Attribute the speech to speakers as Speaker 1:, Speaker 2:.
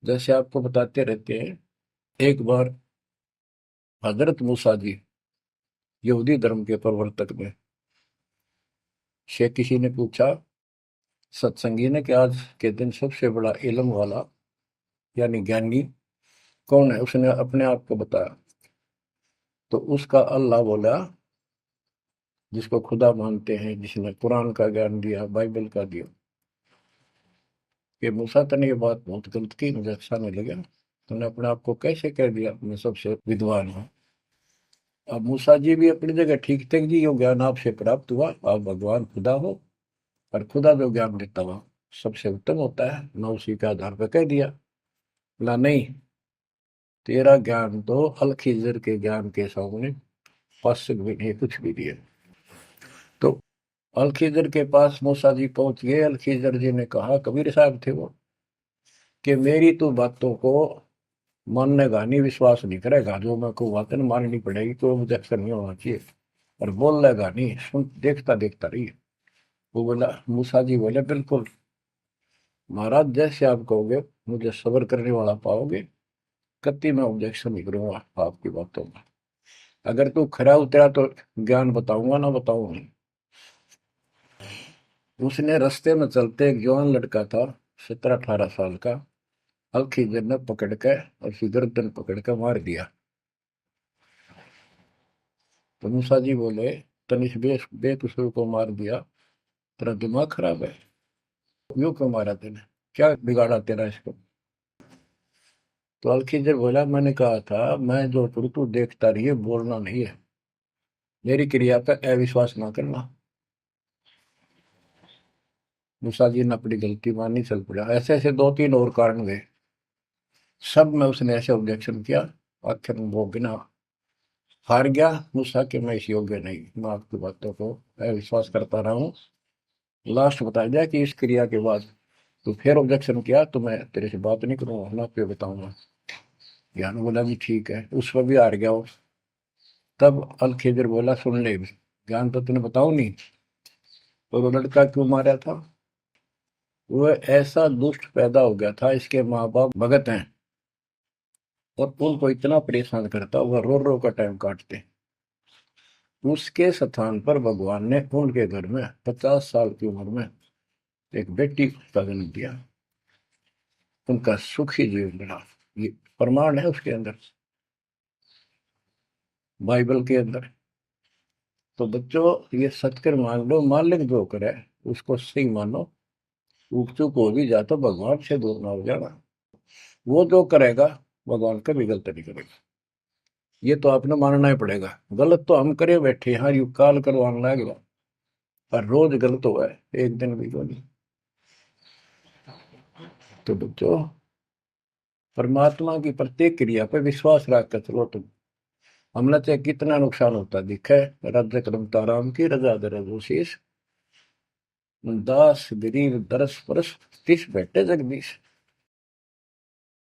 Speaker 1: जैसे आपको बताते रहते हैं, एक बार हजरत मूसा जी, यहूदी धर्म के प्रवर्तक ने, से किसी ने पूछा सत्संगी ने कि आज के दिन सबसे बड़ा इल्म वाला यानी ज्ञानी कौन है। उसने अपने आप को बताया। तो उसका अल्लाह बोला, जिसको खुदा मानते हैं, जिसने कुरान का ज्ञान दिया, बाइबल का दिया, कि मूसा तने ये बात बहुत गलत की, मुझे अच्छा नहीं लगा। तूने अपने आप को कैसे कह दिया मैं सबसे विद्वान हूँ। अब मूसा जी भी अपनी जगह ठीक थे जी, यो ज्ञान आपसे प्राप्त हुआ, आप भगवान खुदा हो, और खुदा जो ज्ञान देता हुआ सबसे उत्तम होता है, मैं उसी के आधार पर कह दिया। बोला नहीं, तेरा ज्ञान तो अल खिजर के ज्ञान के सामने फर्स्ट भी नहीं, कुछ भी नहीं है। तो अल खिजर के पास मूसा जी पहुंच गए। अल खिजर जी ने कहा, कबीर साहब थे वो, कि मेरी तो बातों को माननेगा नहीं, विश्वास नहीं करेगा, जो मैं को बातें माननी पड़ेगी, कोई ऑब्जेक्शन नहीं होना चाहिए, और बोल लेगा नहीं, सुन देखता देखता रही। वो बोला, मूसा जी बोले, बिल्कुल महाराज, जैसे आप कहोगे, मुझे सब्र करने वाला पाओगे, कति मैं ऑब्जेक्शन नहीं करूंगा आपकी बातों में। अगर तू खरा उतरा तो ज्ञान बताऊंगा, ना बताऊंगा। उसने रास्ते में चलते एक जवान लड़का था, 17-18 साल का, हल्की ने पकड़ के और उसकी गर्दन पकड़ के मार दिया। तो मूसा जी बोले, तनिष बेकसूर को मार दिया, तेरा दिमाग खराब है, यूं क्यों मारा तेने, क्या बिगाड़ा तेरा इसको। तो अलखिजर बोला, मैंने कहा था मैं जो करूँ तू देखता रहिए, बोलना नहीं है, मेरी क्रिया पर अविश्वास ना करना। मूसा जी ने अपनी गलती मानी, चल पड़ा। ऐसे ऐसे 2-3 और कारण गए, सब में उसने ऐसे ऑब्जेक्शन किया। आखिर में वो बिना हार गया मूसा कि मैं इस योग्य नहीं, मैं आपकी बातों को अविश्वास करता रहा हूँ। लास्ट बताया जाए कि इस क्रिया के बाद तो फिर ऑब्जेक्शन किया तो मैं तेरे से बात नहीं करूंगा, ना पे बताऊंगा। ज्ञान बोला भी ठीक है, उस पर भी हार गया वो। तब अल खिजर बोला, सुन ले, ज्ञान तो तूने बताऊं नहीं, तो वो लड़का क्यों मारा था। वो ऐसा दुष्ट पैदा हो गया था, इसके माँ बाप भगत हैं, और उनको इतना परेशान करता, वह रो रो का टाइम काटते। उसके स्थान पर भगवान ने उनके घर में 50 साल की उम्र में एक बेटी का जन्म दिया। उनका सुखी जीवन बना। ये प्रमाण है उसके अंदर, बाइबल के अंदर। तो बच्चों, ये सत्कर मान लो, मालिक जो करे उसको सही मानो। ऊक चूक हो भी जा तो भगवान से दूर ना हो जाना। वो जो करेगा भगवान कभी गलत नहीं करेगा, ये तो आपने मानना ही पड़ेगा। गलत तो हम करे बैठे, हाँ यू काल करवाने लग गया, पर रोज गलत हुआ है, एक दिन भी तो नहीं। तो बच्चों, परमात्मा की प्रत्येक क्रिया पर विश्वास रख कर चलो तुम। हमने चाहे कितना नुकसान होता दिखे, राज्य करमता राम की रजा दर शीश, दास गरीब दरस परस तिस बैठे जगदीश।